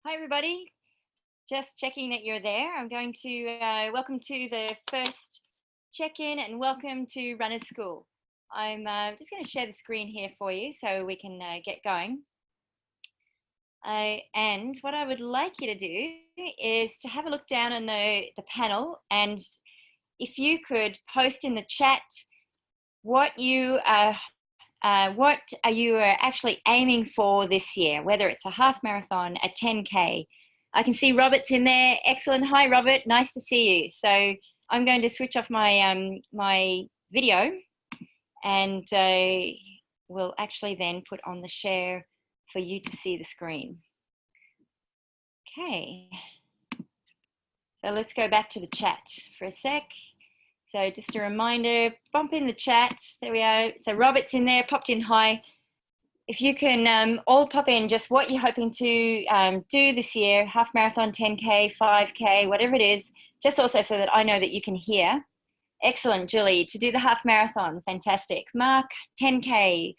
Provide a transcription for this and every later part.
Hi, everybody. Just checking that you're there. I'm going to welcome to the first check-in and welcome to Runners School. I'm just going to share the screen here for you so we can get going. And what I would like you to do is to have a look down on the panel, and if you could post in the chat what you are actually aiming for this year, whether it's a half marathon, a 10K. I can see Robert's in there. Excellent. Hi, Robert. Nice to see you. So I'm going to switch off my my video, and we'll actually then put on the share for you to see the screen. Okay. So let's go back to the chat for a sec. So just a reminder, bump in the chat. There we are. So Robert's in there, popped in hi. If you can all pop in just what you're hoping to do this year, half marathon, 10K, 5K, whatever it is, just also so that I know that you can hear. Excellent, Julie, to do the half marathon, fantastic. Mark, 10K.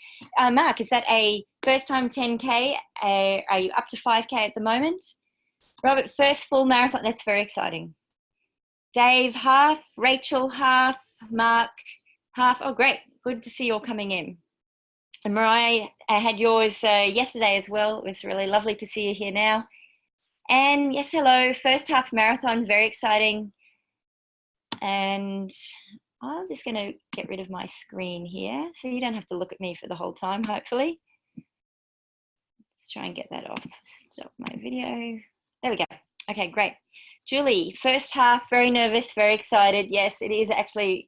Mark, is that a first time 10K? Are you up to 5K at the moment? Robert, first full marathon, that's very exciting. Dave, half. Rachel, half. Mark, half. Oh, great, good to see you all coming in. And Mariah, I had yours yesterday as well. It was really lovely to see you here now. And yes, hello, first half marathon, very exciting. And I'm just going to get rid of my screen here so you don't have to look at me for the whole time, hopefully. Let's try and get that off. Stop my video. There we go. Okay, great. Julie, first half, very nervous, very excited. Yes, it is actually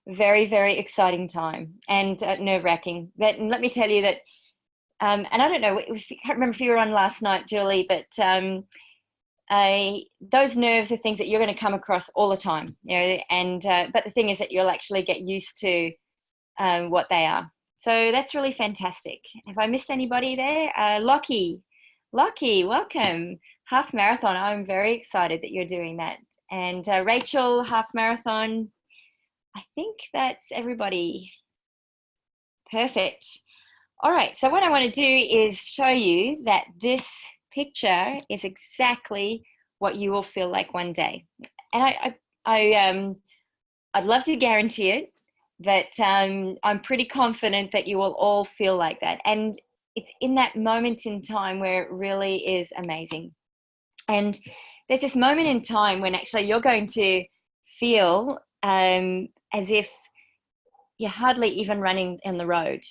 very, very exciting time and nerve-wracking. And let me tell you that, and I don't know, I can't remember if you were on last night, Julie, but those nerves are things that you're going to come across all the time, you know. And but the thing is that you'll actually get used to what they are. So that's really fantastic. Have I missed anybody there? Lockie, welcome. Half marathon. I'm very excited that you're doing that. And Rachel, half marathon. I think that's everybody. Perfect. All right, so what I want to do is show you that this picture is exactly what you will feel like one day. And I'd love to guarantee it, but I'm pretty confident that you will all feel like that. And it's in that moment in time where it really is amazing. And there's this moment in time when actually you're going to feel as if you're hardly even running on the road.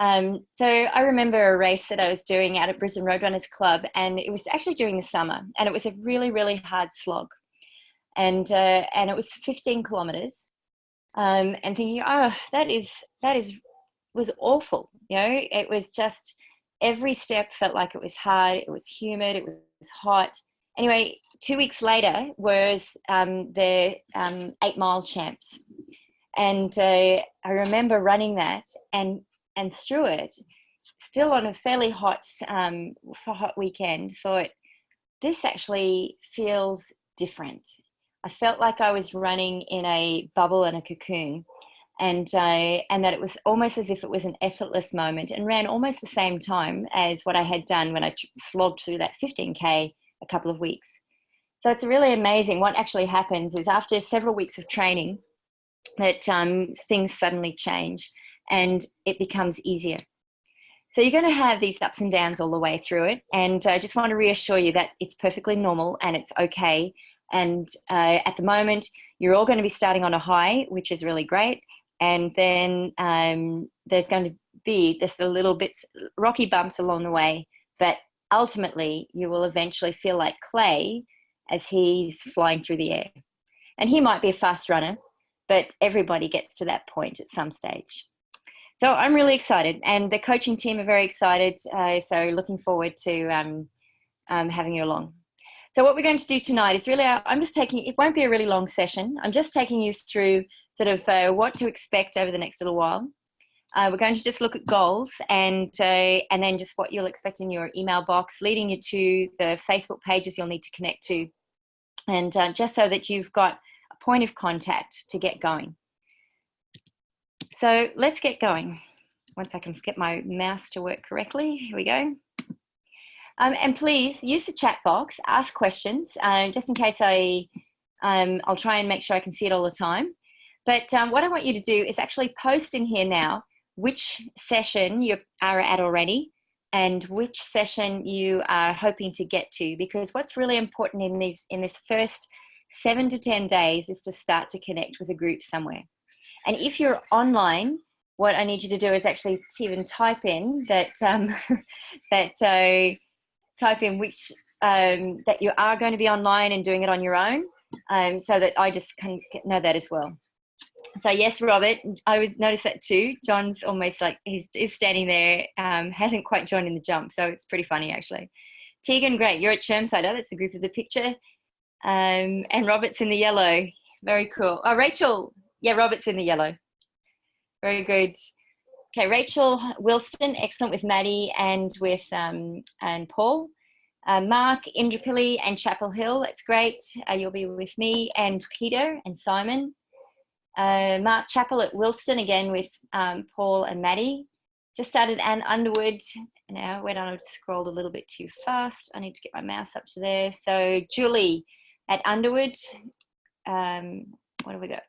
So I remember a race that I was doing out at Brisbane Roadrunners Club, and it was actually during the summer, and it was a really, really hard slog. And it was 15 kilometers, and thinking, oh, that was awful. You know, it was just, every step felt like it was hard. It was humid. It was hot. Anyway, 2 weeks later was the 8 Mile Champs. And I remember running that and through it, still on a fairly hot weekend, thought, this actually feels different. I felt like I was running in a bubble and a cocoon, and that it was almost as if it was an effortless moment, and ran almost the same time as what I had done when I slogged through that 15K a couple of weeks. So it's really amazing. What actually happens is after several weeks of training, that things suddenly change and it becomes easier. So you're going to have these ups and downs all the way through it. And I just want to reassure you that it's perfectly normal and it's okay. And at the moment, you're all going to be starting on a high, which is really great. And then there's going to be just a little bits, rocky bumps along the way. But ultimately, you will eventually feel like Clay as he's flying through the air. And he might be a fast runner, but everybody gets to that point at some stage. So I'm really excited, and the coaching team are very excited. So looking forward to having you along. So what we're going to do tonight is really, it won't be a really long session. I'm just taking you through sort of what to expect over the next little while. We're going to just look at goals and then just what you'll expect in your email box, leading you to the Facebook pages you'll need to connect to, and just so that you've got a point of contact to get going. So let's get going. Once I can get my mouse to work correctly, here we go. And please use the chat box, ask questions, just in case I'll try and make sure I can see it all the time. But what I want you to do is actually post in here now which session you are at already and which session you are hoping to get to, because what's really important in this first 7 to 10 days is to start to connect with a group somewhere. And if you're online, what I need you to do is actually even type in that type in which that you are going to be online and doing it on your own, so that I just can know that as well. So yes, Robert, I noticed that too. John's almost like he's standing there, hasn't quite joined in the jump, so it's pretty funny actually. Tegan, great, you're at Chermside. That's the group of the picture, and Robert's in the yellow. Very cool. Oh, Rachel, yeah, Robert's in the yellow. Very good. Okay, Rachel Wilson, excellent with Maddie and with and Paul. Mark, Indrapilli and Chapel Hill, that's great. You'll be with me and Peter and Simon. Mark Chappell at Wilston, again with Paul and Maddie. Just started Anne Underwood. Now, wait on, I've scrolled a little bit too fast. I need to get my mouse up to there. So Julie at Underwood. What have we got?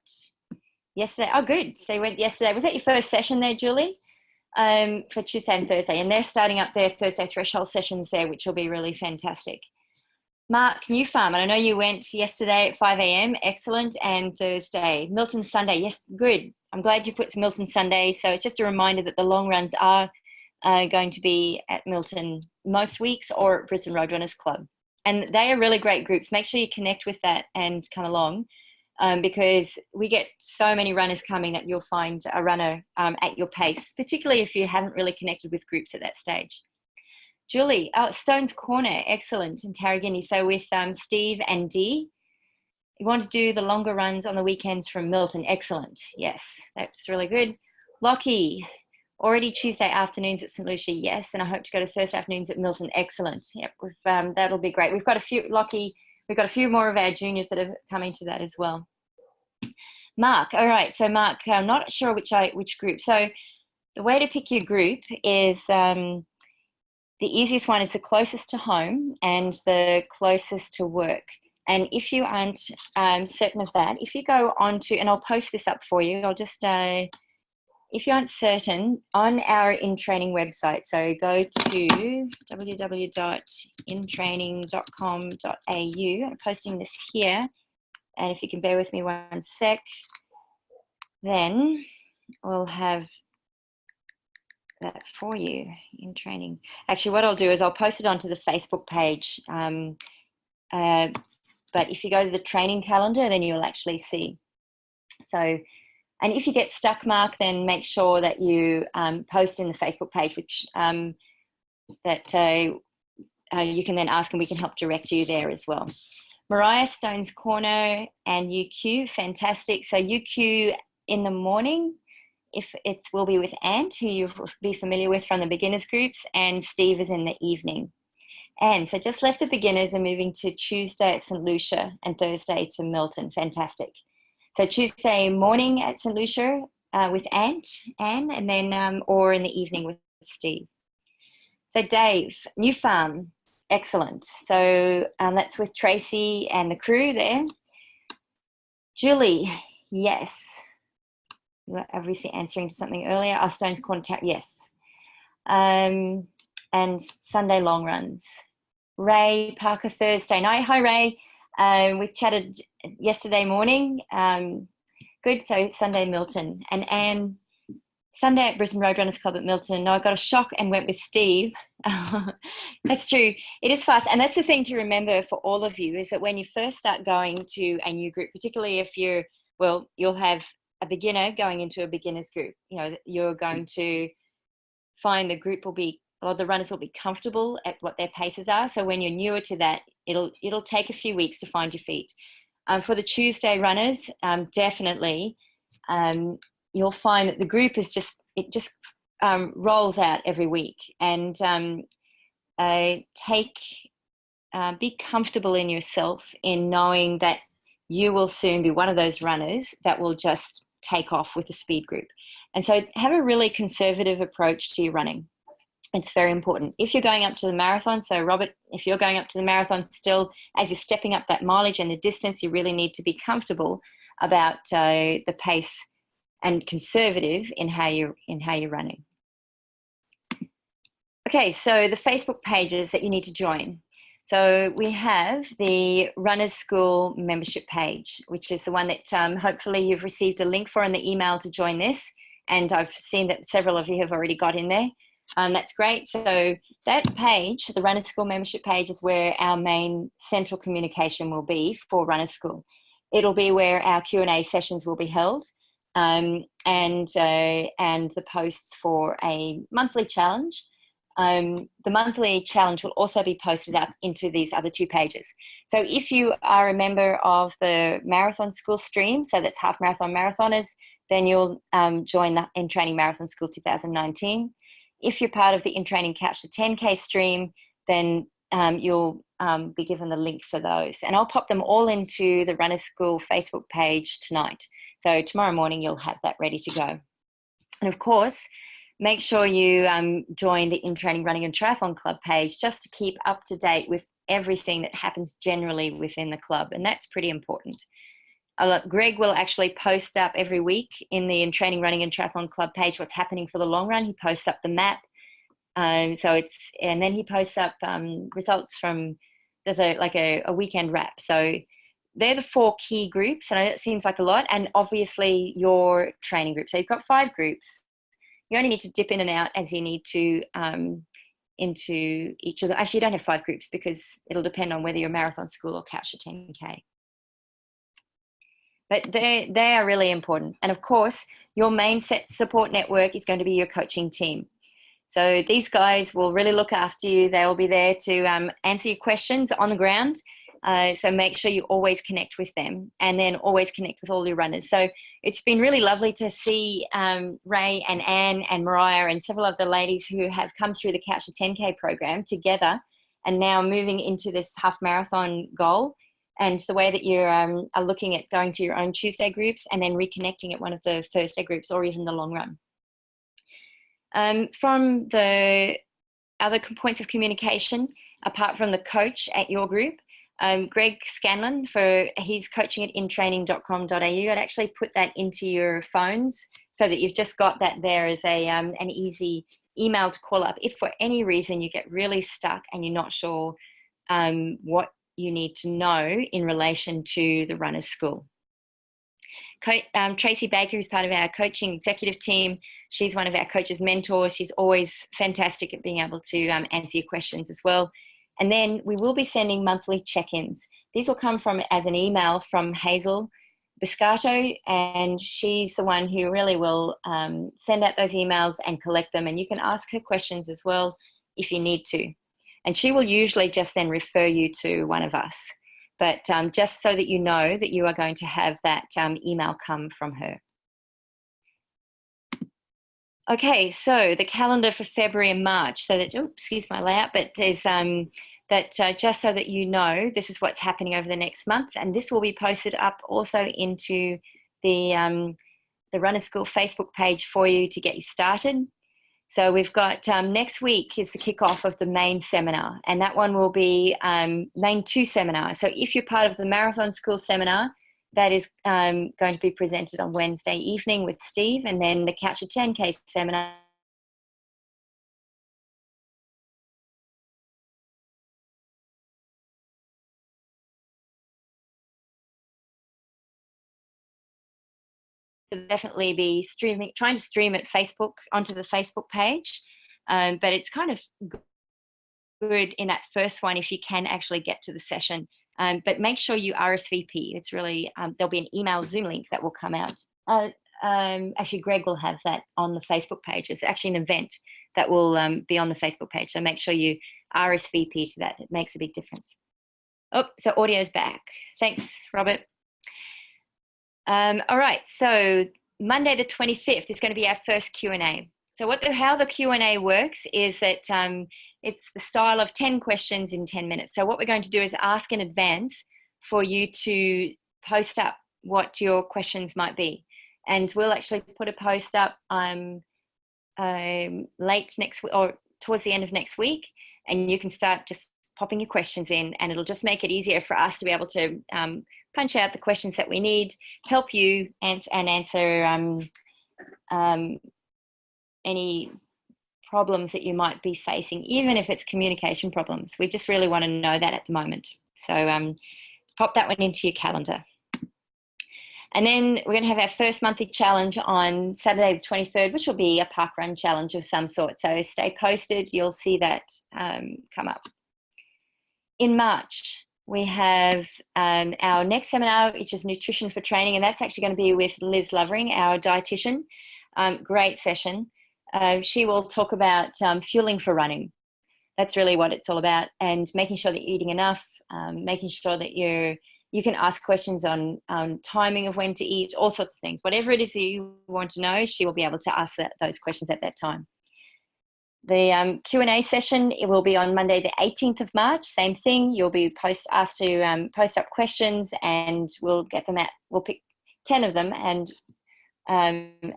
Yesterday, oh good, so you went yesterday. Was that your first session there, Julie? For Tuesday and Thursday, and they're starting up their Thursday threshold sessions there, which will be really fantastic. Mark, New Farm, and I know you went yesterday at 5 a.m, excellent, and Thursday. Milton Sunday, yes, good. I'm glad you put Milton Sunday, so it's just a reminder that the long runs are going to be at Milton most weeks or at Brisbane Roadrunners Club. And they are really great groups. Make sure you connect with that and come along. Because we get so many runners coming that you'll find a runner at your pace, particularly if you haven't really connected with groups at that stage. Julie, Stone's Corner, excellent, in Tarragini. So with Steve and Dee, you want to do the longer runs on the weekends from Milton, excellent. Yes, that's really good. Lockie, already Tuesday afternoons at St. Lucia, yes, and I hope to go to Thursday afternoons at Milton, excellent. Yep, that'll be great. We've got a few, Lockie, we've got a few more of our juniors that are coming to that as well. Mark, all right, so Mark, I'm not sure which group. So the way to pick your group is the easiest one is the closest to home and the closest to work. And if you aren't certain of that, if you go on to, and I'll post this up for you, I'll just, if you aren't certain, on our InTraining website, so go to www.intraining.com.au. I'm posting this here, and if you can bear with me one sec, then we'll have that for you in training. Actually, what I'll do is I'll post it onto the Facebook page, but if you go to the training calendar, then you'll actually see. So, and if you get stuck, Mark, then make sure that you post in the Facebook page, which you can then ask and we can help direct you there as well. Mariah, Stone's Corner and UQ, fantastic. So UQ in the morning, if it will be with Ant, who you'll be familiar with from the beginners groups, and Steve is in the evening. And so just left the beginners and moving to Tuesday at St. Lucia and Thursday to Milton, fantastic. So Tuesday morning at St. Lucia with Anne, and then, or in the evening with Steve. So Dave, New Farm, excellent. So that's with Tracy and the crew there. Julie, yes. You were obviously answering to something earlier. Our Stone's Corner, yes. And Sunday long runs. Ray Parker, Thursday night. Hi, Ray. We chatted yesterday morning. Good, so Sunday Milton. And Anne, Sunday at Brisbane Roadrunners Club at Milton. No, I got a shock and went with Steve. That's true. It is fast. And that's the thing to remember for all of you, is that when you first start going to a new group, particularly if you're, well, you'll have a beginner going into a beginner's group. You know, you're going to find the group will be, or the runners will be comfortable at what their paces are. So when you're newer to that, it'll take a few weeks to find your feet. For the Tuesday runners, definitely, you'll find that the group is just rolls out every week. And be comfortable in yourself in knowing that you will soon be one of those runners that will just take off with a speed group. And so have a really conservative approach to your running. It's very important. If you're going up to the marathon, so Robert, if you're going up to the marathon still, as you're stepping up that mileage and the distance, you really need to be comfortable about the pace and conservative in how you're running. Okay, so the Facebook pages that you need to join. So we have the Runners School membership page, which is the one that hopefully you've received a link for in the email to join this. And I've seen that several of you have already got in there. That's great. So that page, the Runners School membership page, is where our main central communication will be for Runners School. It'll be where our Q&A sessions will be held, and the posts for a monthly challenge. The monthly challenge will also be posted up into these other two pages. So if you are a member of the Marathon School stream, so that's Half Marathon Marathoners, then you'll join the In Training Marathon School 2019. If you're part of the In Training Couch to 10K stream, then you'll be given the link for those. And I'll pop them all into the Runners School Facebook page tonight. So tomorrow morning, you'll have that ready to go. And of course, make sure you join the In Training Running and Triathlon Club page just to keep up to date with everything that happens generally within the club. And that's pretty important. Greg will actually post up every week in the In Training Running and Triathlon Club page what's happening for the long run. He posts up the map. And then he posts up results from, there's a weekend wrap. So they're the 4 key groups. And it seems like a lot. And obviously your training group. So you've got 5 groups. You only need to dip in and out as you need to into each of them. Actually, you don't have 5 groups because it'll depend on whether you're Marathon School or Couch to 10K. But they are really important. And of course, your main support network is going to be your coaching team. So these guys will really look after you. They will be there to answer your questions on the ground. So make sure you always connect with them, and then always connect with all your runners. So it's been really lovely to see Ray and Anne and Mariah and several of the ladies who have come through the Couch to 10K program together and now moving into this half marathon goal. And the way that you are looking at going to your own Tuesday groups and then reconnecting at one of the Thursday groups or even the long run. From the other points of communication, apart from the coach at your group, Greg Scanlon, he's coaching at intraining.com.au. I'd actually put that into your phones so that you've just got that there as an easy email to call up if for any reason you get really stuck and you're not sure what you need to know in relation to the Runners School. Tracy Baker, who's part of our coaching executive team, she's one of our coaches' mentors. She's always fantastic at being able to answer your questions as well. And then we will be sending monthly check-ins. These will come as an email from Hazel Biscato, and she's the one who really will send out those emails and collect them. And you can ask her questions as well if you need to. And she will usually just then refer you to one of us. But just so that you know that you are going to have that email come from her. Okay, so the calendar for February and March. So that, excuse my layout, but there's just so that you know, this is what's happening over the next month. And this will be posted up also into the Runners School Facebook page for you to get you started. So we've got next week is the kickoff of the main seminar, and that one will be main 2 seminar. So if you're part of the Marathon School seminar, that is going to be presented on Wednesday evening with Steve, and then the Couch to 10K seminar definitely be trying to stream it onto the Facebook page, but it's kind of good in that first one if you can actually get to the session. But make sure you RSVP. It's really there'll be an email Zoom link that will come out. Actually, Greg will have that on the Facebook page. It's actually an event that will be on the Facebook page. So make sure you RSVP to that. It makes a big difference. Oh, so audio's back. Thanks, Robert. All right, so Monday the 25th is going to be our first Q&A. So how the Q&A works is that it's the style of 10 questions in 10 minutes. So what we're going to do is ask in advance for you to post up what your questions might be. And we'll actually put a post up late next week, or towards the end of next week, and you can start just popping your questions in, and it'll just make it easier for us to be able to punch out the questions that we need, help you answer any problems that you might be facing, even if it's communication problems. We just really want to know that at the moment. So pop that one into your calendar. And then we're going to have our first monthly challenge on Saturday the 23rd, which will be a parkrun challenge of some sort. So stay posted, you'll see that come up. In March, we have our next seminar, which is Nutrition for Training, and that's actually going to be with Liz Lovering, our dietitian. Great session. She will talk about fueling for running. That's really what it's all about, and making sure that you're eating enough, making sure that you can ask questions on timing of when to eat, all sorts of things. Whatever it is that you want to know, she will be able to ask those questions at that time. The Q&A session, it will be on Monday the 18th of March. Same thing, you'll be asked to post up questions, and we'll get them out. We'll pick 10 of them and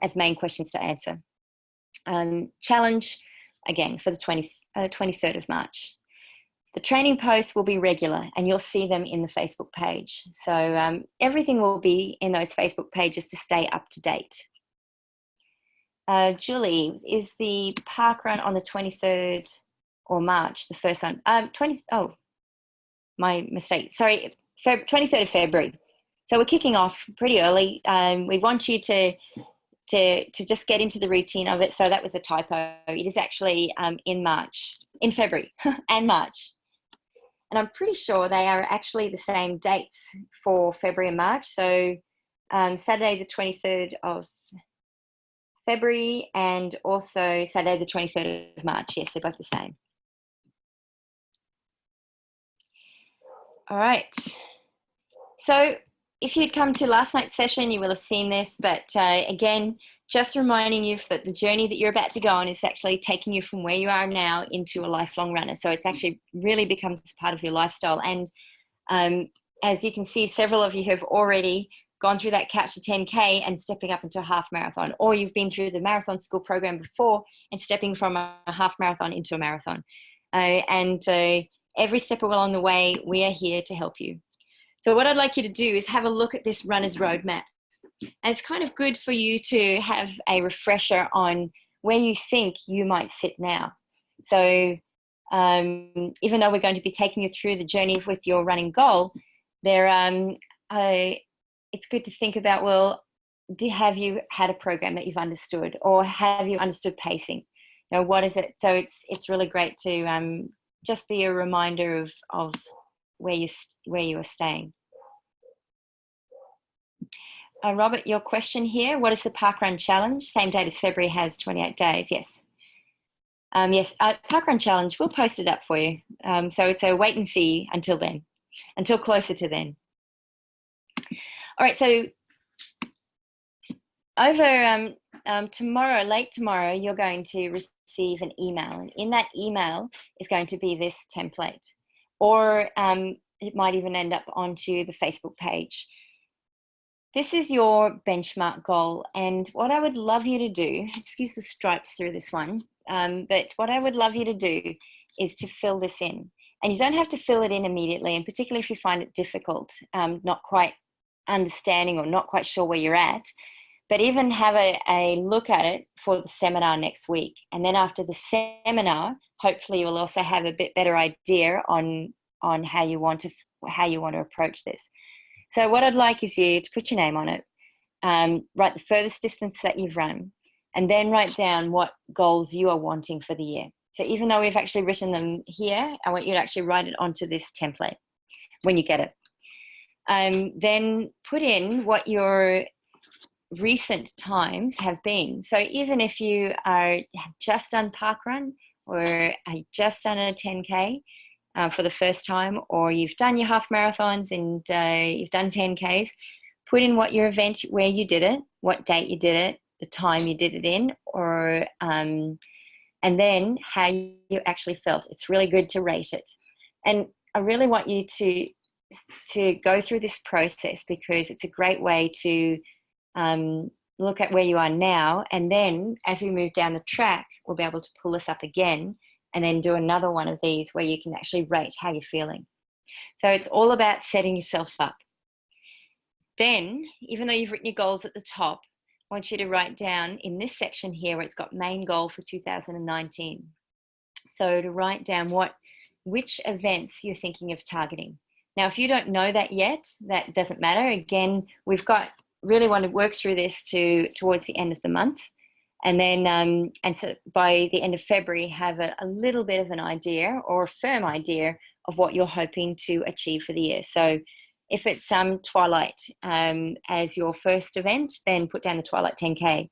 as main questions to answer. Challenge, again, for the 23rd of March. The training posts will be regular, and you'll see them in the Facebook page. So everything will be in those Facebook pages to stay up to date. Julie, is the park run on the 23rd or March, the first one? My mistake. Sorry, 23rd of February. So we're kicking off pretty early. We want you to just get into the routine of it. So that was a typo. It is actually in February and March. And I'm pretty sure they are actually the same dates for February and March. So Saturday the 23rd of February and also Saturday the 23rd of March. Yes, they're both the same. All right. So if you'd come to last night's session, you will have seen this, but again, just reminding you that the journey that you're about to go on is actually taking you from where you are now into a lifelong runner. So it's actually really becomes part of your lifestyle. And as you can see, several of you have already gone through that Couch to 10K and stepping up into a half marathon, or you've been through the marathon school program before and stepping from a half marathon into a marathon. Every step along the way, we are here to help you. So what I'd like you to do is have a look at this runner's roadmap. And it's kind of good for you to have a refresher on where you think you might sit now. So even though we're going to be taking you through the journey with your running goal, it's good to think about, well, have you had a program that you've understood, or have you understood pacing? You know, what is it? So it's really great to just be a reminder of where you are staying. Robert, your question here, what is the Parkrun Challenge? Same date as February has 28 days, yes. Yes, Parkrun Challenge, we'll post it up for you. So it's a wait and see until then, until closer to then. All right, so over tomorrow, late tomorrow, you're going to receive an email. And in that email is going to be this template, or it might even end up onto the Facebook page. This is your benchmark goal. And what I would love you to do, excuse the stripes through this one, but what I would love you to do is to fill this in. And you don't have to fill it in immediately, and particularly if you find it difficult, not quite understanding or not quite sure where you're at, but even have a look at it for the seminar next week. And then after the seminar, hopefully you'll also have a bit better idea on how you want to approach this. So what I'd like is you to put your name on it, write the furthest distance that you've run, and then write down what goals you are wanting for the year. So even though we've actually written them here, I want you to actually write it onto this template when you get it. Then put in what your recent times have been. So even if you have just done parkrun, or just done a 10K for the first time, or you've done your half marathons and you've done 10Ks, put in what your event, where you did it, what date you did it, the time you did it in, or and then how you actually felt. It's really good to rate it. And I really want you to go through this process, because it's a great way to look at where you are now, and then as we move down the track, we'll be able to pull this up again and then do another one of these where you can actually rate how you're feeling. So it's all about setting yourself up. Then, even though you've written your goals at the top, I want you to write down in this section here where it's got main goal for 2019. So to write down which events you're thinking of targeting. Now, if you don't know that yet, that doesn't matter. Again, we've got really want to work through this towards the end of the month. And then, and so by the end of February, have a little bit of an idea or a firm idea of what you're hoping to achieve for the year. So if it's Twilight as your first event, then put down the Twilight 10K,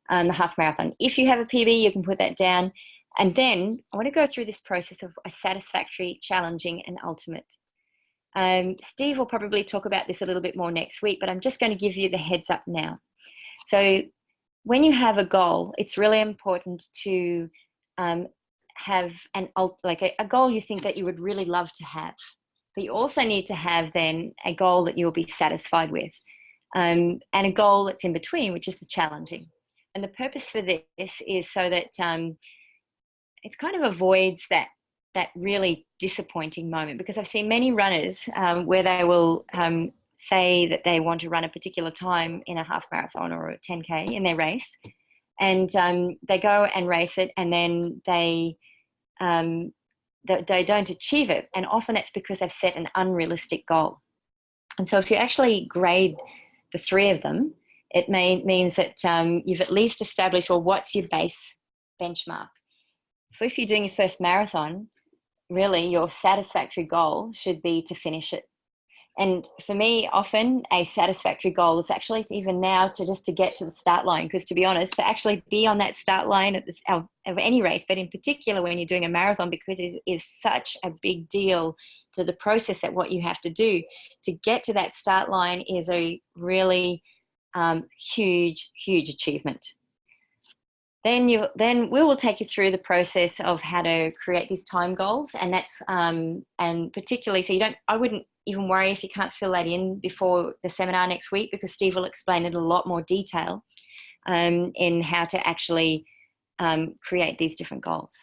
the half marathon. If you have a PB, you can put that down. And then I want to go through this process of a satisfactory, challenging, and ultimate. Steve will probably talk about this a little bit more next week, but I'm just going to give you the heads up now. So when you have a goal, it's really important to have a goal you think that you would really love to have. But you also need to have then a goal that you'll be satisfied with, and a goal that's in between, which is the challenging. And the purpose for this is so that it kind of avoids that really disappointing moment, because I've seen many runners where they will say that they want to run a particular time in a half marathon or a 10K in their race, and they go and race it, and then they don't achieve it, and often it's because they've set an unrealistic goal. And so if you actually grade the three of them, it means that you've at least established, well, what's your base benchmark? So if you're doing your first marathon, really your satisfactory goal should be to finish it. And for me, often a satisfactory goal is actually even now to get to the start line, because to be honest, to actually be on that start line of any race, but in particular when you're doing a marathon, because it is such a big deal to the process that what you have to do to get to that start line is a really huge achievement. Then we will take you through the process of how to create these time goals, and that's and particularly, so I wouldn't even worry if you can't fill that in before the seminar next week, because Steve will explain it in a lot more detail in how to actually create these different goals.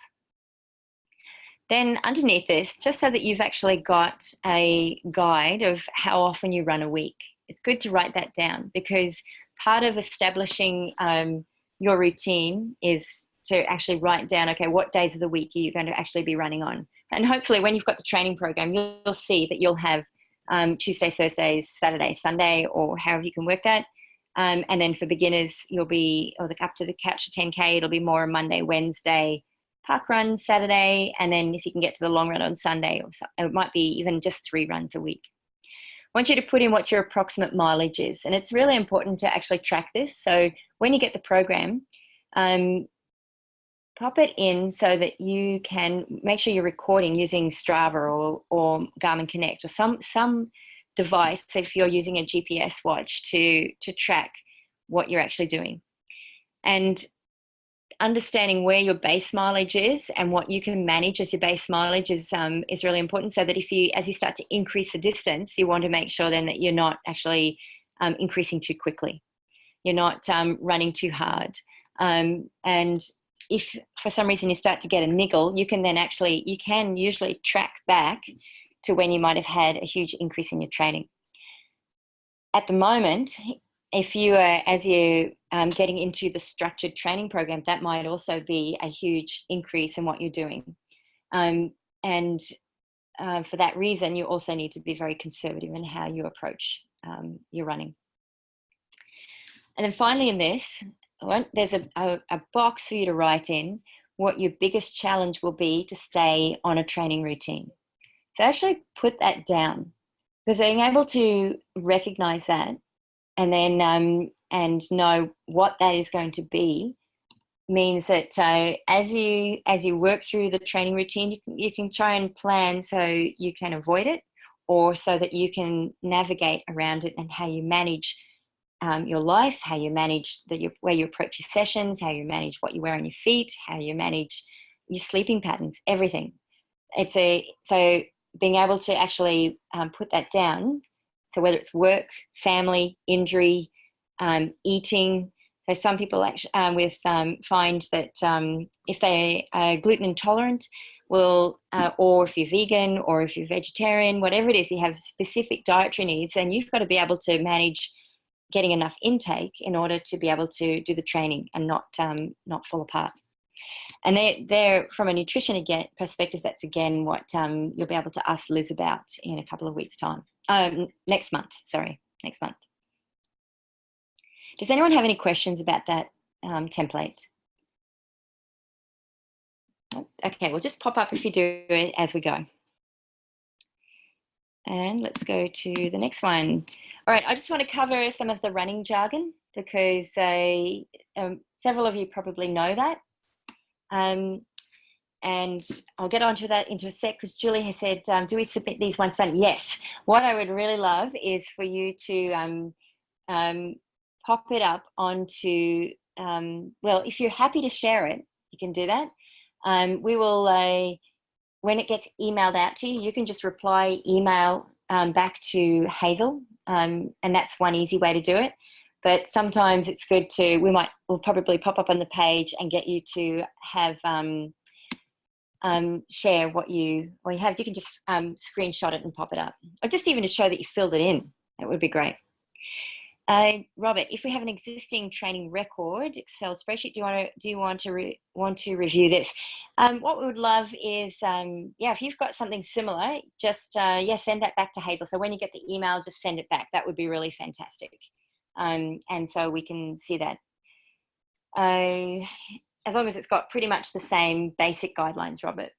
Then underneath this, just so that you've actually got a guide of how often you run a week, it's good to write that down, because part of establishing your routine is to actually write down, okay, what days of the week are you going to actually be running on? And hopefully when you've got the training program, you'll see that you'll have Tuesday, Thursdays, Saturday, Sunday, or however you can work that. And then for beginners, you'll be, up to the Couch to 10K, it'll be more Monday, Wednesday, park run Saturday, and then if you can get to the long run on Sunday, or it might be even just 3 runs a week. I want you to put in what your approximate mileage is. And it's really important to actually track this. So when you get the program, pop it in so that you can make sure you're recording using Strava or Garmin Connect or some device, if you're using a GPS watch, to track what you're actually doing. And understanding where your base mileage is and what you can manage as your base mileage is really important, so that as you start to increase the distance, you want to make sure then that you're not actually increasing too quickly. You're not running too hard. And if for some reason you start to get a niggle, you can usually track back to when you might have had a huge increase in your training. At the moment, if you are, as you're getting into the structured training program, that might also be a huge increase in what you're doing. And for that reason, you also need to be very conservative in how you approach your running. And then finally in this, there's a box for you to write in what your biggest challenge will be to stay on a training routine. So actually put that down, because being able to recognize that and then and know what that is going to be means that as you work through the training routine, you can try and plan so you can avoid it, or so that you can navigate around it, and how you manage your life, how you manage where you approach your sessions, how you manage what you wear on your feet, how you manage your sleeping patterns, everything. So being able to actually put that down. So whether it's work, family, injury, eating, So some people actually find that if they are gluten intolerant, will or if you're vegan or if you're vegetarian, whatever it is, you have specific dietary needs, and you've got to be able to manage getting enough intake in order to be able to do the training and not fall apart. And they're from a nutrition perspective, that's again what you'll be able to ask Liz about in a couple of weeks' time. Next month. Does anyone have any questions about that template? Okay, we'll just pop up if you do it as we go. And let's go to the next one. All right, I just want to cover some of the running jargon because several of you probably know that. And I'll get onto that into a sec because Julie has said, do we submit these once done? Yes. What I would really love is for you to pop it up onto, well, if you're happy to share it, you can do that. We will, when it gets emailed out to you, you can just reply email back to Hazel, and that's one easy way to do it. But sometimes it's good to, we'll probably pop up on the page and get you to have, share what you have. You can just screenshot it and pop it up, or just even to show that you filled it in. That would be great. Robert, if we have an existing training record, Excel spreadsheet, do you want to review this? What we would love is, if you've got something similar, just send that back to Hazel. So when you get the email, just send it back. That would be really fantastic. And so we can see that. As long as it's got pretty much the same basic guidelines, Robert.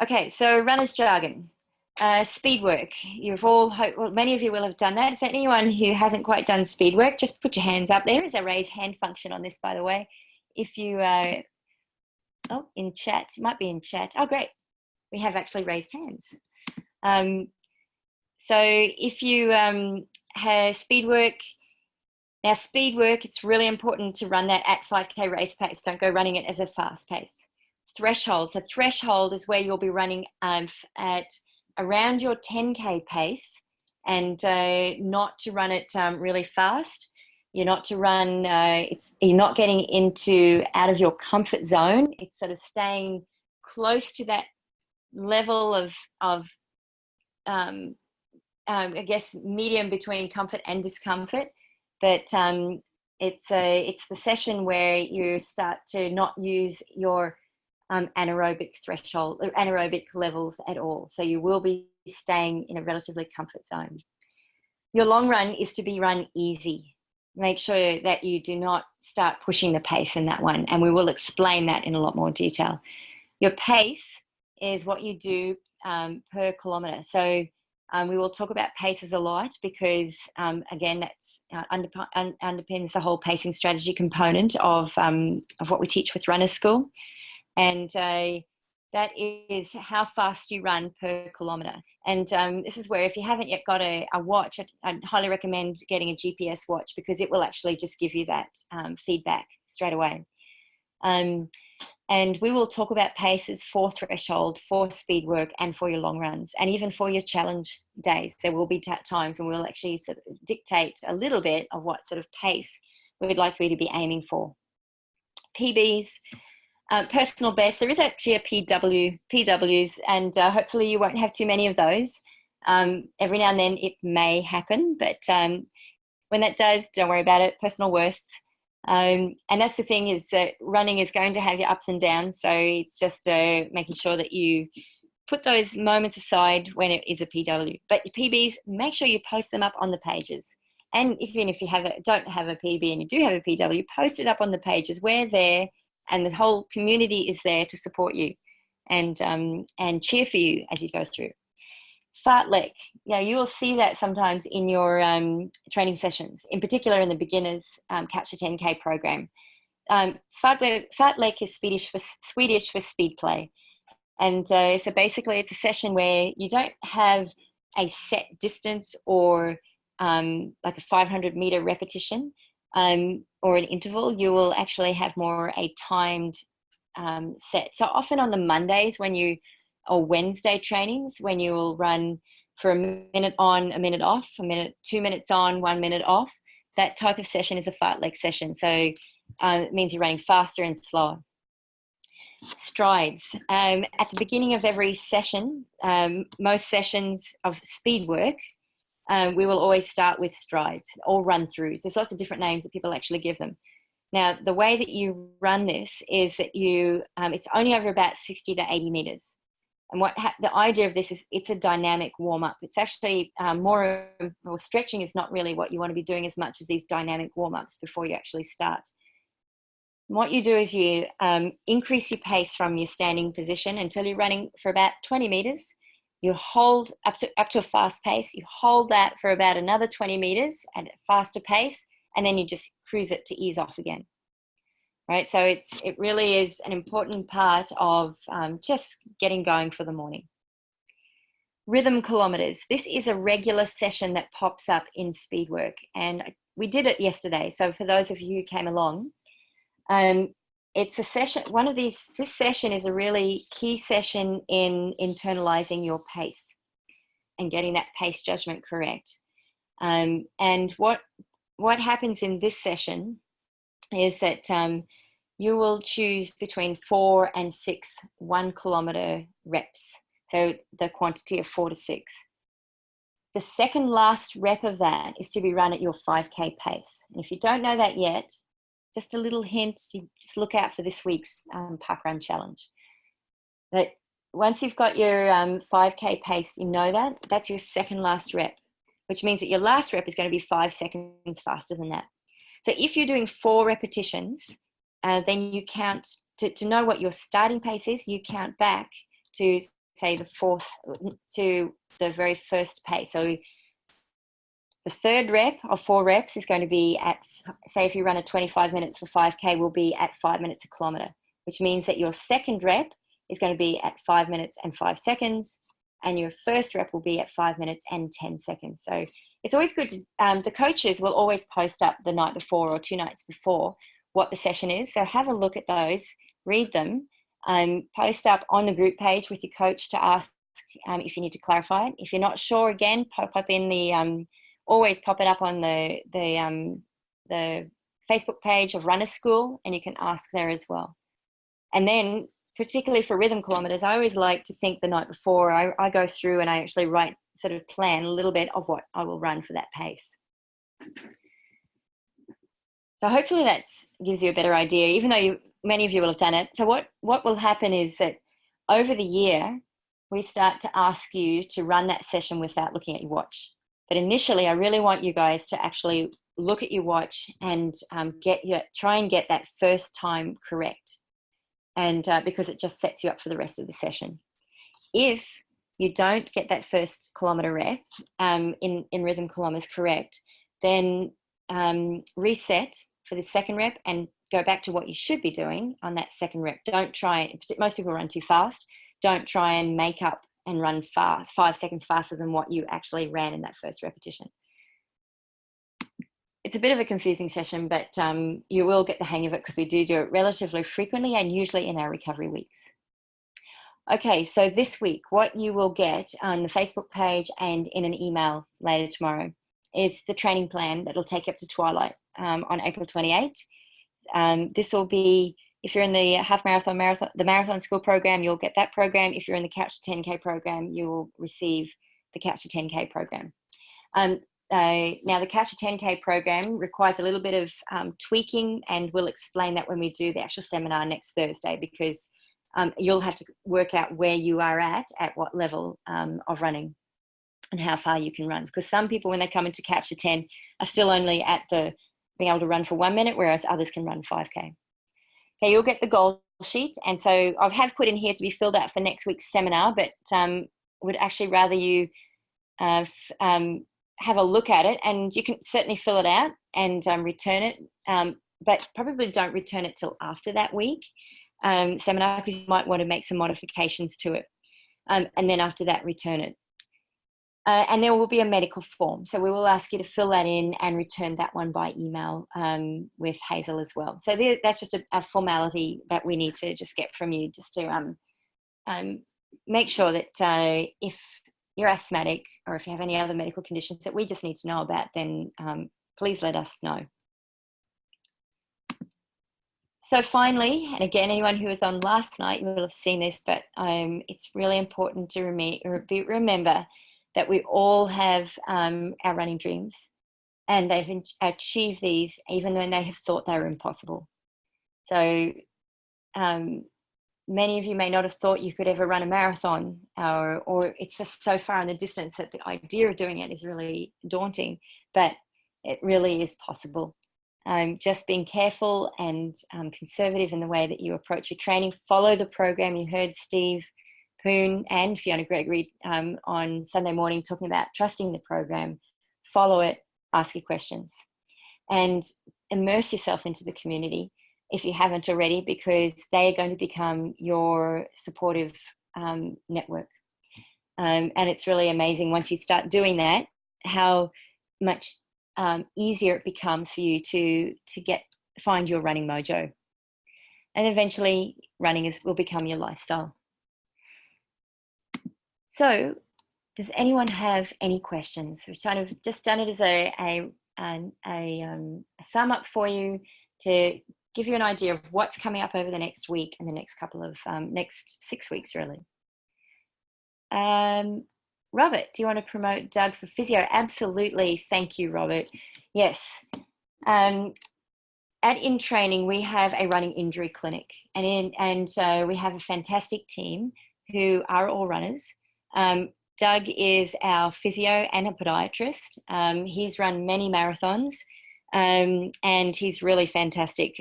Okay, so runner's jargon. Speed work. Many of you will have done that. Is there anyone who hasn't quite done speed work? Just put your hands up. There is a raise hand function on this, by the way. If you, in chat, it might be in chat. Oh, great. We have actually raised hands. So if you have speed work, now speed work, it's really important to run that at 5K race pace. Don't go running it as a fast pace. Threshold. So threshold is where you'll be running at around your 10K pace, and not to run it really fast. You're not to run, you're not getting out of your comfort zone. It's sort of staying close to that level of I guess, medium between comfort and discomfort. But it's the session where you start to not use your anaerobic threshold or anaerobic levels at all. So you will be staying in a relatively comfort zone. Your long run is to be run easy. Make sure that you do not start pushing the pace in that one. And we will explain that in a lot more detail. Your pace is what you do per kilometre. So we will talk about paces a lot because, again, that's underpins the whole pacing strategy component of what we teach with Runners School. And that is how fast you run per kilometre. And this is where, if you haven't yet got a watch, I'd highly recommend getting a GPS watch because it will actually just give you that feedback straight away. And we will talk about paces for threshold, for speed work, and for your long runs, and even for your challenge days. There will be times when we'll actually sort of dictate a little bit of what sort of pace we'd like you to be aiming for. PBs, personal best. There is actually a PWs, and hopefully you won't have too many of those. Every now and then it may happen, but when that does, don't worry about it. Personal worsts. And that's the thing, is that running is going to have your ups and downs. So it's just making sure that you put those moments aside when it is a PW. But your PBs, make sure you post them up on the pages. And even if you don't have a PB and you do have a PW, post it up on the pages. We're there, and the whole community is there to support you and cheer for you as you go through. Fartlek, you will see that sometimes in your training sessions, in particular in the beginners Capture 10K program. Fartlek is Swedish for speed play. And so basically it's a session where you don't have a set distance or like a 500 meter repetition or an interval. You will actually have more a timed set. So often on the Mondays or Wednesday trainings, when you will run for a minute on, a minute off, 2 minutes on, 1 minute off, that type of session is a fartlek session. So it means you're running faster and slower. Strides. At the beginning of every session, most sessions of speed work, we will always start with strides or run-throughs. There's lots of different names that people actually give them. Now, the way that you run this is that it's only over about 60 to 80 meters. And the idea of this is it's a dynamic warm-up. It's actually stretching is not really what you want to be doing as much as these dynamic warm-ups before you actually start. And what you do is you increase your pace from your standing position until you're running for about 20 meters. You hold up to a fast pace. You hold that for about another 20 meters at a faster pace, and then you just cruise it to ease off again. Right, so it really is an important part of just getting going for the morning. Rhythm kilometers. This is a regular session that pops up in speed work, and we did it yesterday. So for those of you who came along, it's a session. This session is a really key session in internalizing your pace and getting that pace judgment correct. And what happens in this session is that you will choose between 4 and 6 1 kilometer reps. So the quantity of 4 to 6. The second last rep of that is to be run at your 5K pace. And if you don't know that yet, just a little hint, just look out for this week's parkrun challenge. But once you've got your 5K pace, you know that's your second last rep, which means that your last rep is going to be 5 seconds faster than that. So if you're doing 4 repetitions, then you count, to know what your starting pace is, you count back to, say, to the very first pace. So the third rep of 4 reps is going to be at, say, if you run a 25 minutes for 5K, will be at 5 minutes a kilometer, which means that your second rep is going to be at 5 minutes and 5 seconds, and your first rep will be at 5 minutes and 10 seconds. So it's always good to, the coaches will always post up the night before or 2 nights before what the session is. So have a look at those, read them, post up on the group page with your coach to ask if you need to clarify it. If you're not sure, again, pop up in the, always pop it up on the Facebook page of Runner School, and you can ask there as well. And then, particularly for rhythm kilometers, I always like to think the night before. I go through and I actually sort of plan a little bit of what I will run for that pace. So hopefully that gives you a better idea, even though many of you will have done it. So what will happen is that over the year, we start to ask you to run that session without looking at your watch. But initially, I really want you guys to actually look at your watch and try and get that first time correct. And because it just sets you up for the rest of the session. If you don't get that first kilometer rep in rhythm kilometers correct, then reset for the second rep and go back to what you should be doing on that second rep. Don't try, most people run too fast. Don't try and make up and run fast, 5 seconds faster than what you actually ran in that first repetition. It's a bit of a confusing session, but you will get the hang of it because we do it relatively frequently and usually in our recovery weeks. Okay, so this week, what you will get on the Facebook page and in an email later tomorrow is the training plan that will take you up to Twilight on April 28th. This will be, if you're in the the marathon school program, you'll get that program. If you're in the Couch to 10K program, you will receive the Couch to 10K program. Now, the Couch to 10K program requires a little bit of tweaking, and we'll explain that when we do the actual seminar next Thursday, because you'll have to work out where you are at what level of running and how far you can run. Because some people, when they come into Couch to 10, are still only at being able to run for 1 minute, whereas others can run 5K. Okay, you'll get the goal sheet. And so I have put in here to be filled out for next week's seminar, but would actually rather you have a look at it, and you can certainly fill it out and return it, but probably don't return it till after that week seminar, because you might want to make some modifications to it, and then after that return it. And there will be a medical form, so we will ask you to fill that in and return that one by email with Hazel as well. So that's just a formality that we need to just get from you, just to make sure that if you're asthmatic or if you have any other medical conditions that we just need to know about, then please let us know. So finally, and again, anyone who was on last night, you will have seen this, but it's really important to remember that we all have our running dreams, and they've achieved these even when they have thought they were impossible. So many of you may not have thought you could ever run a marathon, or it's just so far in the distance that the idea of doing it is really daunting, but it really is possible. Just being careful and conservative in the way that you approach your training. Follow the program. You heard Steve Poon and Fiona Gregory on Sunday morning talking about trusting the program. Follow it, ask your questions, and immerse yourself into the community if you haven't already, because they are going to become your supportive network. And it's really amazing once you start doing that, how much easier it becomes for you to find your running mojo, and eventually running will become your lifestyle. So does anyone have any questions? We've kind of just done it as a sum up for you to give you an idea of what's coming up over the next week and the next couple of next 6 weeks really. Robert, do you want to promote Doug for physio? Absolutely. Thank you, Robert. Yes. At In Training, we have a running injury clinic, and we have a fantastic team who are all runners. Doug is our physio and a podiatrist. He's run many marathons, and he's really fantastic.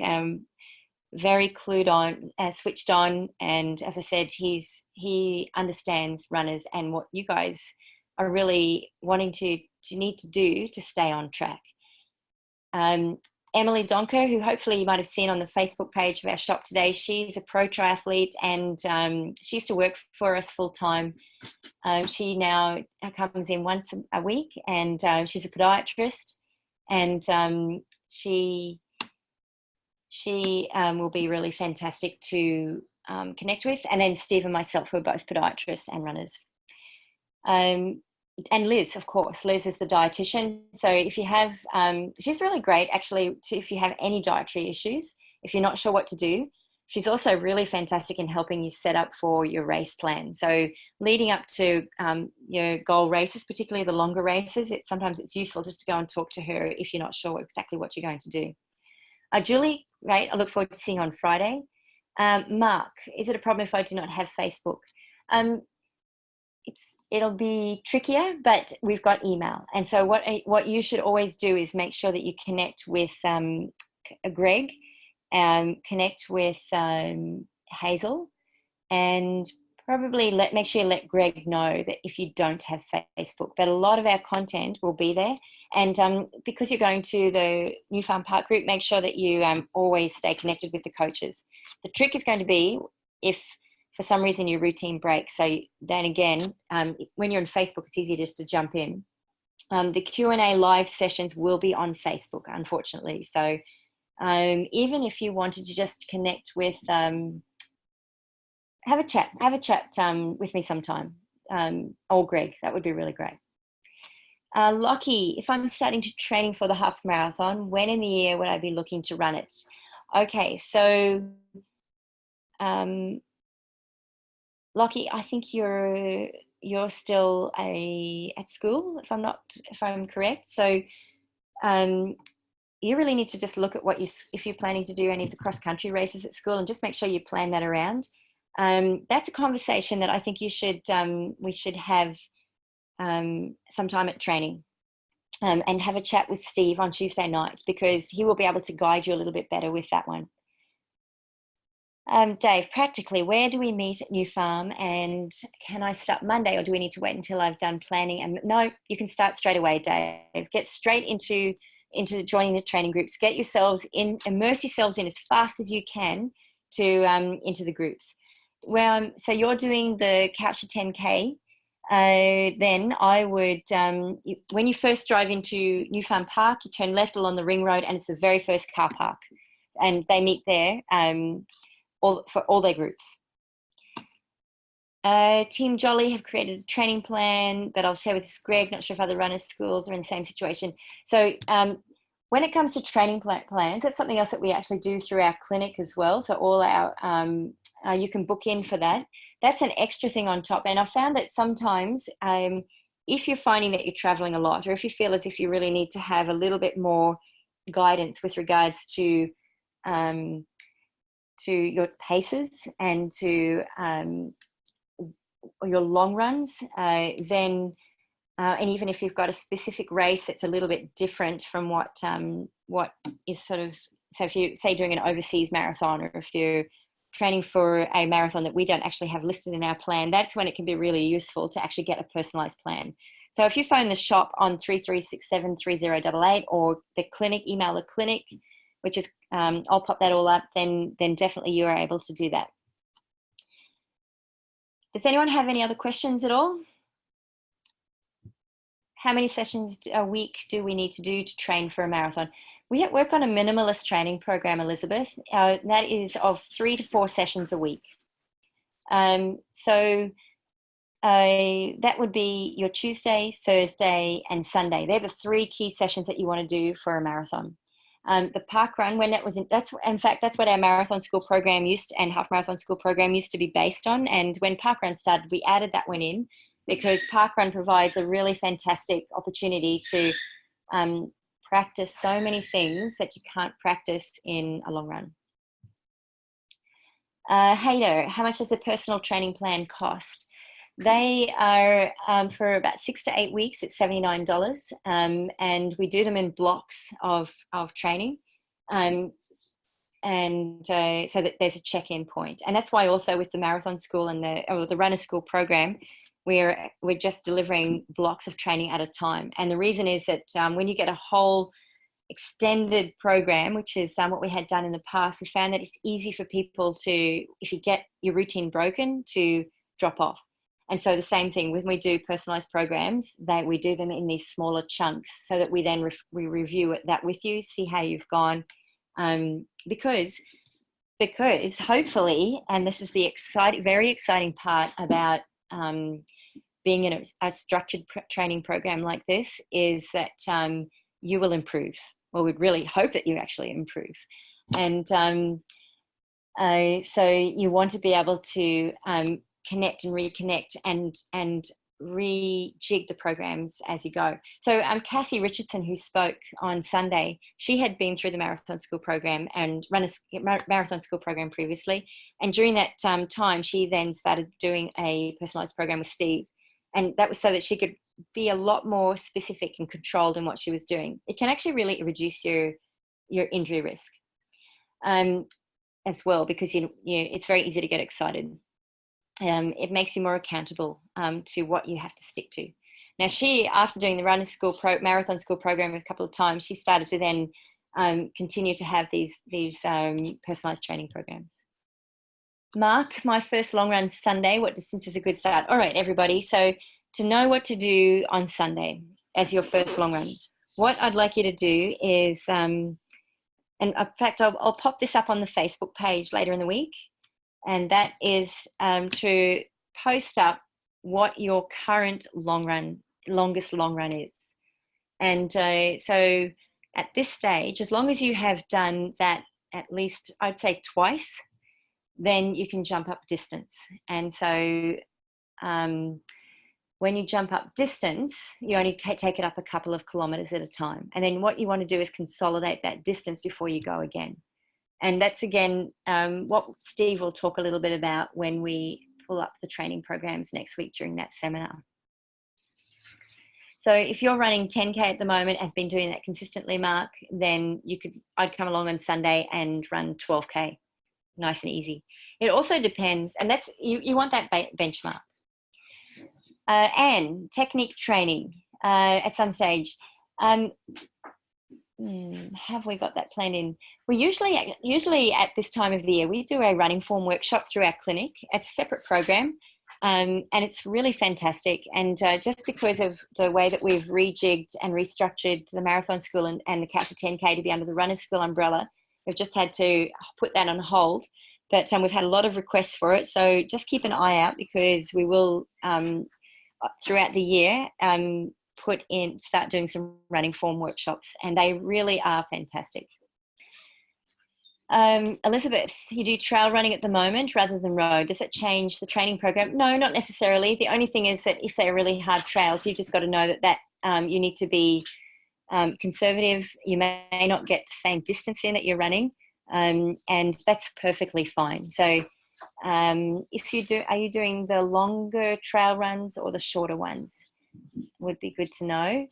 Very clued on, switched on, and as I said, he understands runners and what you guys are really wanting to need to do to stay on track. Emily Donker, who hopefully you might have seen on the Facebook page of our shop today, she's a pro triathlete, and she used to work for us full time. She now comes in once a week, and she's a podiatrist, and she will be really fantastic to connect with. And then Steve and myself, who are both podiatrists and runners. And Liz, of course. Liz is the dietitian. So if you have, she's really great actually, if you have any dietary issues, if you're not sure what to do. She's also really fantastic in helping you set up for your race plan. So leading up to your goal races, particularly the longer races, sometimes it's useful just to go and talk to her if you're not sure exactly what you're going to do. Julie, great. I look forward to seeing you on Friday. Mark, is it a problem if I do not have Facebook? It'll be trickier, but we've got email. And so what you should always do is make sure that you connect with Greg, connect with Hazel, and probably make sure you let Greg know that if you don't have Facebook, but a lot of our content will be there. And because you're going to the New Farm Park group, make sure that you always stay connected with the coaches. The trick is going to be if for some reason your routine breaks. So then again, when you're on Facebook, it's easy just to jump in. The Q&A live sessions will be on Facebook, unfortunately. So even if you wanted to just connect with, have a chat with me sometime, or Greg, that would be really great. Lockie, if I'm starting to training for the half marathon, when in the year would I be looking to run it? Okay, so Lockie, I think you're still at school, if I'm correct. So you really need to just look at if you're planning to do any of the cross country races at school, and just make sure you plan that around. That's a conversation that I think we should have sometime at training, and have a chat with Steve on Tuesday night, because he will be able to guide you a little bit better with that one. Dave, practically, where do we meet at New Farm, and can I start Monday, or do we need to wait until I've done planning? And no, you can start straight away, Dave. Get straight into joining the training groups. Get yourselves in, immerse yourselves in as fast as you can to into the groups. Well, so you're doing the Couch to 10K. Then I would, when you first drive into New Farm Park, you turn left along the ring road, and it's the very first car park, and they meet there for all their groups. Team Jolly have created a training plan that I'll share with Greg. Not sure if other runners' schools are in the same situation. So when it comes to training plans, that's something else that we actually do through our clinic as well. So all our, you can book in for that. That's an extra thing on top. And I've found that sometimes if you're finding that you're traveling a lot, or if you feel as if you really need to have a little bit more guidance with regards to your paces and to your long runs, then and even if you've got a specific race that's a little bit different from what is sort of, so if you say doing an overseas marathon, or if you're training for a marathon that we don't actually have listed in our plan, that's when it can be really useful to actually get a personalized plan. So if you phone the shop on 33673088 or the clinic, email the clinic, which is, I'll pop that all up, then definitely you are able to do that. Does anyone have any other questions at all? How many sessions a week do we need to do to train for a marathon? We work on a minimalist training program, Elizabeth. That is of 3 to 4 sessions a week. So that would be your Tuesday, Thursday, and Sunday. They're the 3 key sessions that you want to do for a marathon. The park run, when that was in fact, that's what our marathon school program and half marathon school program used to be based on. And when park run started, we added that one in, because parkrun provides a really fantastic opportunity to practice so many things that you can't practice in a long run. Hey there, how much does a personal training plan cost? They are for about 6 to 8 weeks, it's $79, and we do them in blocks of training. So that there's a check-in point. And that's why also with the marathon school and the runner school program, we're just delivering blocks of training at a time. And the reason is that when you get a whole extended program, which is what we had done in the past, we found that it's easy for people to, if you get your routine broken, to drop off. And so the same thing, when we do personalized programs, we do them in these smaller chunks, so that we then we review that with you, see how you've gone. Because hopefully, and this is the very exciting part about being in a structured training program like this, is that you will improve. Well, we'd really hope that you actually improve. And so you want to be able to connect and reconnect and rejig the programs as you go. So Cassie Richardson, who spoke on Sunday, she had been through the marathon school program and run a marathon school program previously. And during that time, she then started doing a personalized program with Steve. And that was so that she could be a lot more specific and controlled in what she was doing. It can actually really reduce your injury risk as well, because it's very easy to get excited. It makes you more accountable to what you have to stick to. Now, she, after doing the runner school marathon school program a couple of times, she started to then continue to have these personalized training programs. Mark, my first long run Sunday, what distance is a good start? All right, everybody. So to know what to do on Sunday as your first long run, what I'd like you to do is, and in fact, I'll pop this up on the Facebook page later in the week. And that is to post up what your current longest long run is. And so at this stage, as long as you have done that at least, I'd say twice, then you can jump up distance. And so when you jump up distance, you only take it up a couple of kilometers at a time. And then what you want to do is consolidate that distance before you go again. And that's, again, what Steve will talk a little bit about when we pull up the training programs next week during that seminar. So if you're running 10K at the moment and have been doing that consistently, Mark, then I'd come along on Sunday and run 12K, nice and easy. It also depends, and that's, you want that benchmark. And technique training at some stage. Have we got that planned in? We usually at this time of the year, we do a running form workshop through our clinic. It's a separate program, and it's really fantastic. And just because of the way that we've rejigged and restructured the marathon school and the Couch to 10K to be under the runner school umbrella, we've just had to put that on hold. But we've had a lot of requests for it. So just keep an eye out, because we will, throughout the year, start doing some running form workshops, and they really are fantastic. Elizabeth, you do trail running at the moment rather than road. Does that change the training program? No, not necessarily. The only thing is that if they're really hard trails, you've just got to know that you need to be conservative. You may not get the same distance in that you're running, and that's perfectly fine. So if you do, are you doing the longer trail runs or the shorter ones? Would be good to know.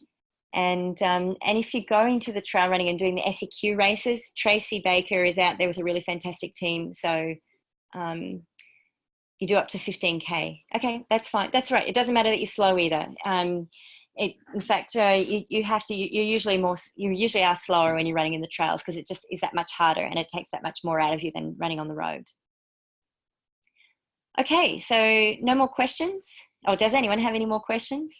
And if you're going to the trail running and doing the SEQ races, Tracy Baker is out there with a really fantastic team. So you do up to 15K. Okay, that's fine. That's right. It doesn't matter that you're slow either. In fact, you usually are slower when you're running in the trails, because it just is that much harder and it takes that much more out of you than running on the road. Okay, so no more questions. Or does anyone have any more questions?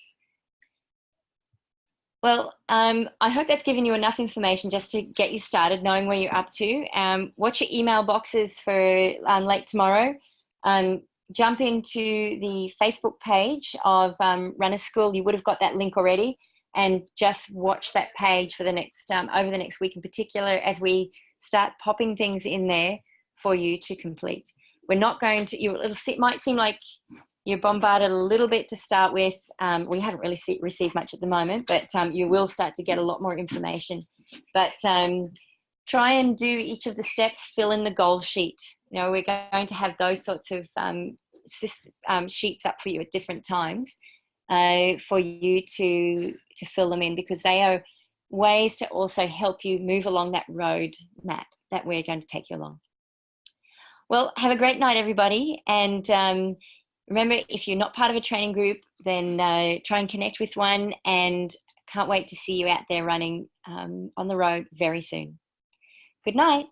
Well, I hope that's given you enough information just to get you started, knowing where you're up to. Watch your email boxes for late tomorrow. Jump into the Facebook page of Runners School. You would have got that link already, and just watch that page for the next over the next week in particular, as we start popping things in there for you to complete. We're not going to. It might seem like you're bombarded a little bit to start with. We haven't really received much at the moment, but you will start to get a lot more information. But try and do each of the steps, fill in the goal sheet. You know, we're going to have those sorts of sheets up for you at different times for you to fill them in, because they are ways to also help you move along that road map that we're going to take you along. Well, have a great night, everybody. And remember, if you're not part of a training group, then try and connect with one, and can't wait to see you out there running on the road very soon. Good night.